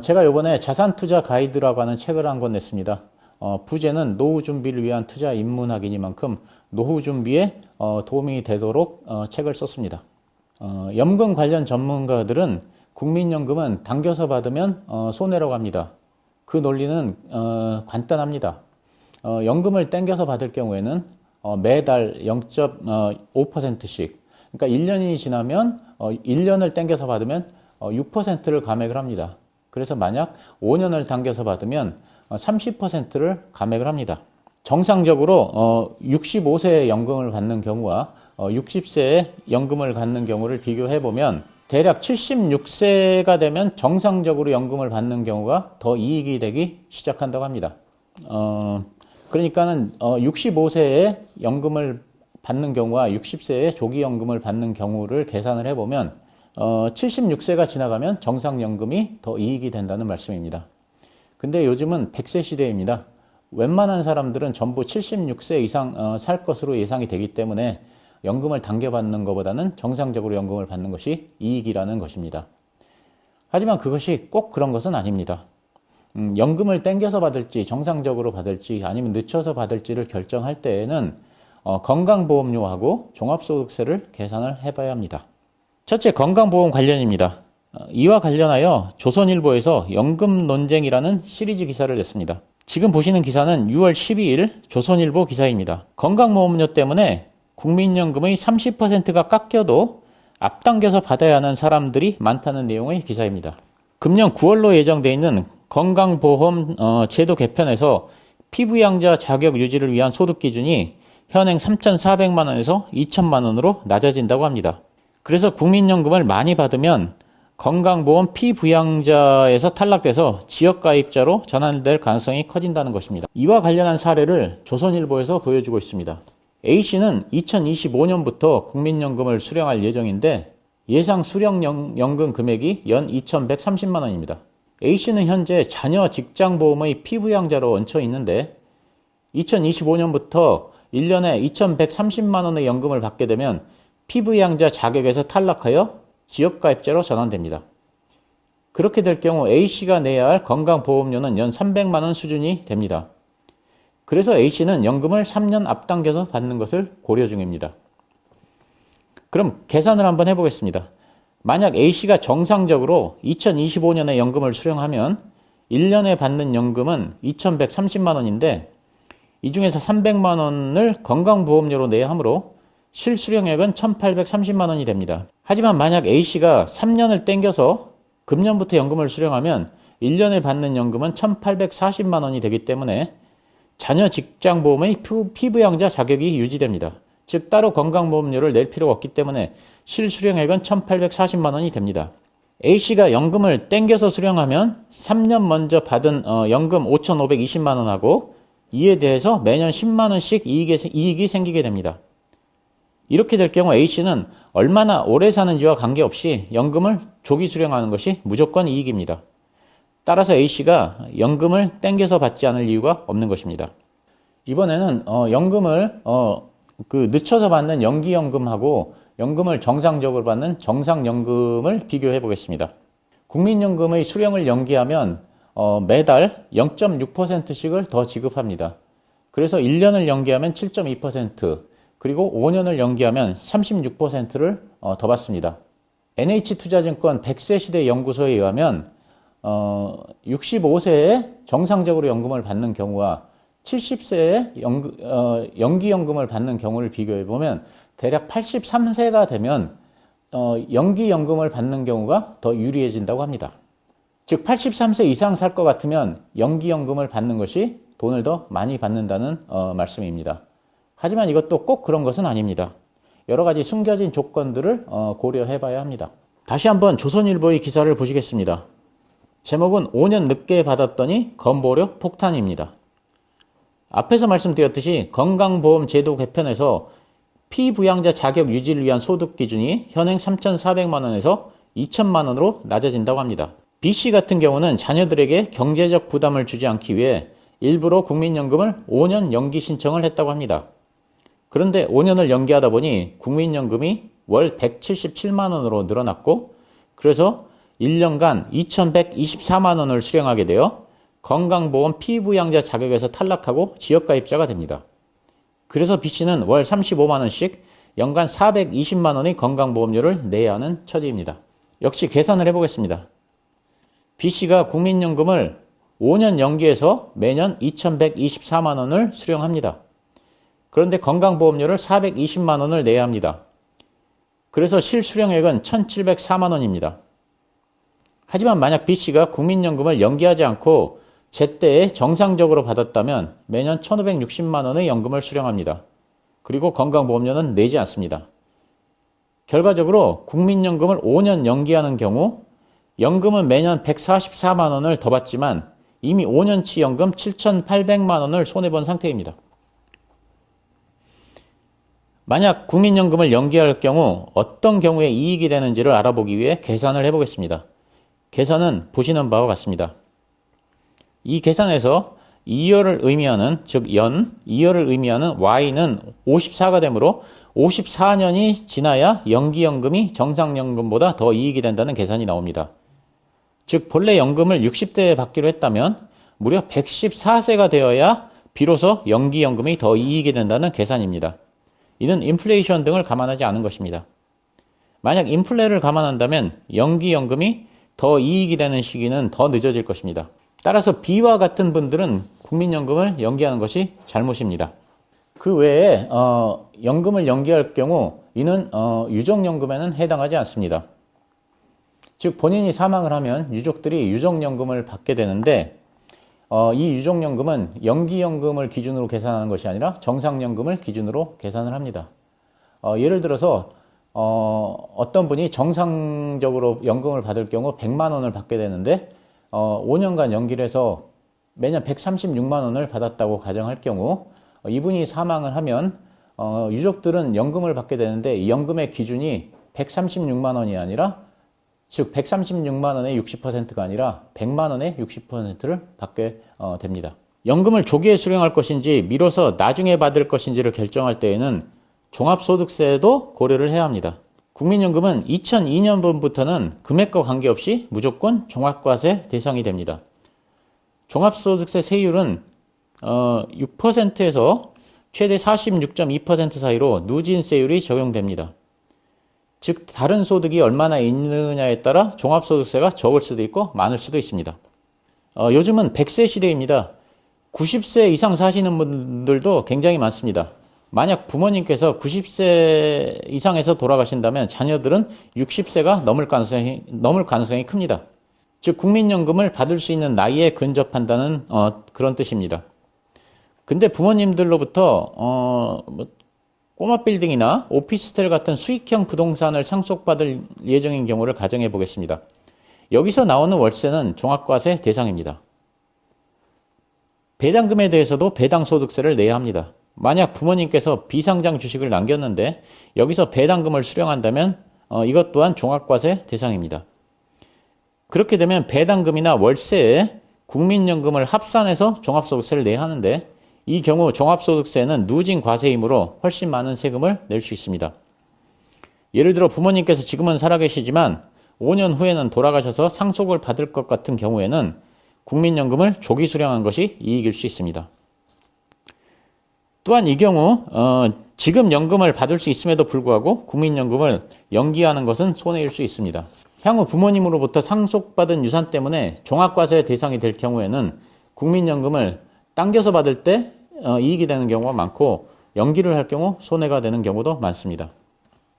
제가 요번에 자산투자 가이드라고 하는 책을 한 권 냈습니다. 부제는 노후 준비를 위한 투자 입문학이니만큼 노후 준비에 도움이 되도록 책을 썼습니다. 연금 관련 전문가들은 국민연금은 당겨서 받으면 손해라고 합니다. 그 논리는 간단합니다. 연금을 땡겨서 받을 경우에는 매달 0.5%씩, 그러니까 1년이 지나면 1년을 땡겨서 받으면 6%를 감액을 합니다. 그래서 만약 5년을 당겨서 받으면 30%를 감액을 합니다. 정상적으로 65세에 연금을 받는 경우와 60세에 연금을 받는 경우를 비교해보면 대략 76세가 되면 정상적으로 연금을 받는 경우가 더 이익이 되기 시작한다고 합니다. 그러니까는 65세에 연금을 받는 경우와 60세에 조기연금을 받는 경우를 계산을 해보면 76세가 지나가면 정상연금이 더 이익이 된다는 말씀입니다. 근데 요즘은 100세 시대입니다. 웬만한 사람들은 전부 76세 이상 살 것으로 예상이 되기 때문에 연금을 당겨받는 것보다는 정상적으로 연금을 받는 것이 이익이라는 것입니다. 하지만 그것이 꼭 그런 것은 아닙니다. 연금을 땡겨서 받을지 정상적으로 받을지 아니면 늦춰서 받을지를 결정할 때에는 건강보험료하고 종합소득세를 계산을 해봐야 합니다. 첫째, 건강보험 관련입니다. 이와 관련하여 조선일보에서 연금 논쟁이라는 시리즈 기사를 냈습니다. 지금 보시는 기사는 6월 12일 조선일보 기사입니다. 건강보험료 때문에 국민연금의 30%가 깎여도 앞당겨서 받아야 하는 사람들이 많다는 내용의 기사입니다. 금년 9월로 예정되어 있는 건강보험 제도 개편에서 피부양자 자격 유지를 위한 소득 기준이 현행 3,400만 원에서 2,000만 원으로 낮아진다고 합니다. 그래서 국민연금을 많이 받으면 건강보험 피부양자에서 탈락돼서 지역가입자로 전환될 가능성이 커진다는 것입니다. 이와 관련한 사례를 조선일보에서 보여주고 있습니다. A씨는 2025년부터 국민연금을 수령할 예정인데 예상 수령연금 금액이 연 2,130만 원입니다. A씨는 현재 자녀 직장보험의 피부양자로 얹혀 있는데 2025년부터 1년에 2,130만 원의 연금을 받게 되면 피부양자 자격에서 탈락하여 지역가입자로 전환됩니다. 그렇게 될 경우 A씨가 내야 할 건강보험료는 연 300만 원 수준이 됩니다. 그래서 A씨는 연금을 3년 앞당겨서 받는 것을 고려 중입니다. 그럼 계산을 한번 해보겠습니다. 만약 A씨가 정상적으로 2025년에 연금을 수령하면 1년에 받는 연금은 2,130만 원인데 이 중에서 300만 원을 건강보험료로 내야 하므로 실수령액은 1,830만 원이 됩니다. 하지만 만약 A씨가 3년을 땡겨서 금년부터 연금을 수령하면 1년에 받는 연금은 1,840만 원이 되기 때문에 자녀 직장보험의 피부양자 자격이 유지됩니다. 즉 따로 건강보험료를 낼 필요가 없기 때문에 실수령액은 1,840만 원이 됩니다. A씨가 연금을 땡겨서 수령하면 3년 먼저 받은 연금 5,520만 원하고 이에 대해서 매년 10만 원씩 이익이 생기게 됩니다. 이렇게 될 경우 A씨는 얼마나 오래 사는지와 관계없이 연금을 조기 수령하는 것이 무조건 이익입니다. 따라서 A씨가 연금을 땡겨서 받지 않을 이유가 없는 것입니다. 이번에는 연금을 늦춰서 받는 연기연금하고 연금을 정상적으로 받는 정상연금을 비교해 보겠습니다. 국민연금의 수령을 연기하면 매달 0.6%씩을 더 지급합니다. 그래서 1년을 연기하면 7.2%, 그리고 5년을 연기하면 36%를 더 받습니다. NH투자증권 100세 시대 연구소에 의하면 65세에 정상적으로 연금을 받는 경우와 70세에 연기연금을 받는 경우를 비교해보면 대략 83세가 되면 연기연금을 받는 경우가 더 유리해진다고 합니다. 즉 83세 이상 살 것 같으면 연기연금을 받는 것이 돈을 더 많이 받는다는 말씀입니다. 하지만 이것도 꼭 그런 것은 아닙니다. 여러 가지 숨겨진 조건들을 고려해 봐야 합니다. 다시 한번 조선일보의 기사를 보시겠습니다. 제목은 5년 늦게 받았더니 건보료 폭탄입니다. 앞에서 말씀드렸듯이 건강보험 제도 개편에서 피부양자 자격 유지를 위한 소득 기준이 현행 3,400만 원에서 2,000만 원으로 낮아진다고 합니다. B씨 같은 경우는 자녀들에게 경제적 부담을 주지 않기 위해 일부러 국민연금을 5년 연기 신청을 했다고 합니다. 그런데 5년을 연기하다 보니 국민연금이 월 177만 원으로 늘어났고 그래서 1년간 2,124만 원을 수령하게 되어 건강보험 피부양자 자격에서 탈락하고 지역가입자가 됩니다. 그래서 B씨는 월 35만 원씩 연간 420만 원의 건강보험료를 내야 하는 처지입니다. 역시 계산을 해보겠습니다. B씨가 국민연금을 5년 연기해서 매년 2,124만 원을 수령합니다. 그런데 건강보험료를 420만 원을 내야 합니다. 그래서 실수령액은 1,704만 원입니다. 하지만 만약 B씨가 국민연금을 연기하지 않고 제때에 정상적으로 받았다면 매년 1,560만 원의 연금을 수령합니다. 그리고 건강보험료는 내지 않습니다. 결과적으로 국민연금을 5년 연기하는 경우 연금은 매년 144만 원을 더 받지만 이미 5년치 연금 7,800만 원을 손해본 상태입니다. 만약 국민연금을 연기할 경우 어떤 경우에 이익이 되는지를 알아보기 위해 계산을 해보겠습니다. 계산은 보시는 바와 같습니다. 이 계산에서 2열을 의미하는, 즉 연, 2열을 의미하는 Y는 54가 되므로 54년이 지나야 연기연금이 정상연금보다 더 이익이 된다는 계산이 나옵니다. 즉 본래 연금을 60대에 받기로 했다면 무려 114세가 되어야 비로소 연기연금이 더 이익이 된다는 계산입니다. 이는 인플레이션 등을 감안하지 않은 것입니다. 만약 인플레를 감안한다면 연기연금이 더 이익이 되는 시기는 더 늦어질 것입니다. 따라서 B와 같은 분들은 국민연금을 연기하는 것이 잘못입니다. 그 외에 연금을 연기할 경우 이는 유족연금에는 해당하지 않습니다. 즉 본인이 사망을 하면 유족들이 유족연금을 받게 되는데 이 유족연금은 연기연금을 기준으로 계산하는 것이 아니라 정상연금을 기준으로 계산을 합니다. 예를 들어서 어떤 분이 정상적으로 연금을 받을 경우 100만 원을 받게 되는데 5년간 연기를 해서 매년 136만 원을 받았다고 가정할 경우 이분이 사망을 하면 유족들은 연금을 받게 되는데 이 연금의 기준이 136만 원이 아니라 즉 136만 원의 60%가 아니라 100만 원의 60%를 받게 됩니다. 연금을 조기에 수령할 것인지 미뤄서 나중에 받을 것인지를 결정할 때에는 종합소득세도 고려를 해야 합니다. 국민연금은 2002년부터는 금액과 관계없이 무조건 종합과세 대상이 됩니다. 종합소득세 세율은 6%에서 최대 46.2% 사이로 누진세율이 적용됩니다. 즉 다른 소득이 얼마나 있느냐에 따라 종합소득세가 적을 수도 있고 많을 수도 있습니다. 요즘은 100세 시대입니다. 90세 이상 사시는 분들도 굉장히 많습니다. 만약 부모님께서 90세 이상에서 돌아가신다면 자녀들은 60세가 넘을 가능성이 큽니다. 즉 국민연금을 받을 수 있는 나이에 근접한다는 그런 뜻입니다. 근데 부모님들로부터 꼬마 빌딩이나 오피스텔 같은 수익형 부동산을 상속받을 예정인 경우를 가정해 보겠습니다. 여기서 나오는 월세는 종합과세 대상입니다. 배당금에 대해서도 배당소득세를 내야 합니다. 만약 부모님께서 비상장 주식을 남겼는데 여기서 배당금을 수령한다면 이것 또한 종합과세 대상입니다. 그렇게 되면 배당금이나 월세에 국민연금을 합산해서 종합소득세를 내야 하는데 이 경우 종합소득세는 누진 과세이므로 훨씬 많은 세금을 낼 수 있습니다. 예를 들어 부모님께서 지금은 살아계시지만 5년 후에는 돌아가셔서 상속을 받을 것 같은 경우에는 국민연금을 조기 수령한 것이 이익일 수 있습니다. 또한 이 경우 지금 연금을 받을 수 있음에도 불구하고 국민연금을 연기하는 것은 손해일 수 있습니다. 향후 부모님으로부터 상속받은 유산 때문에 종합과세 대상이 될 경우에는 국민연금을 당겨서 받을 때 이익이 되는 경우가 많고 연기를 할 경우 손해가 되는 경우도 많습니다.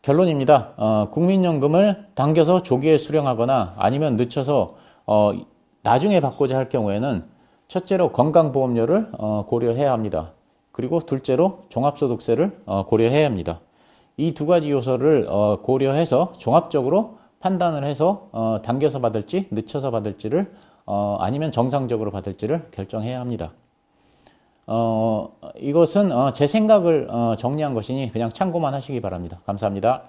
결론입니다. 국민연금을 당겨서 조기에 수령하거나 아니면 늦춰서 나중에 받고자 할 경우에는 첫째로 건강보험료를 고려해야 합니다. 그리고 둘째로 종합소득세를 고려해야 합니다. 이 두 가지 요소를 고려해서 종합적으로 판단을 해서 당겨서 받을지 늦춰서 받을지를 아니면 정상적으로 받을지를 결정해야 합니다. 이것은 제 생각을 정리한 것이니 그냥 참고만 하시기 바랍니다. 감사합니다.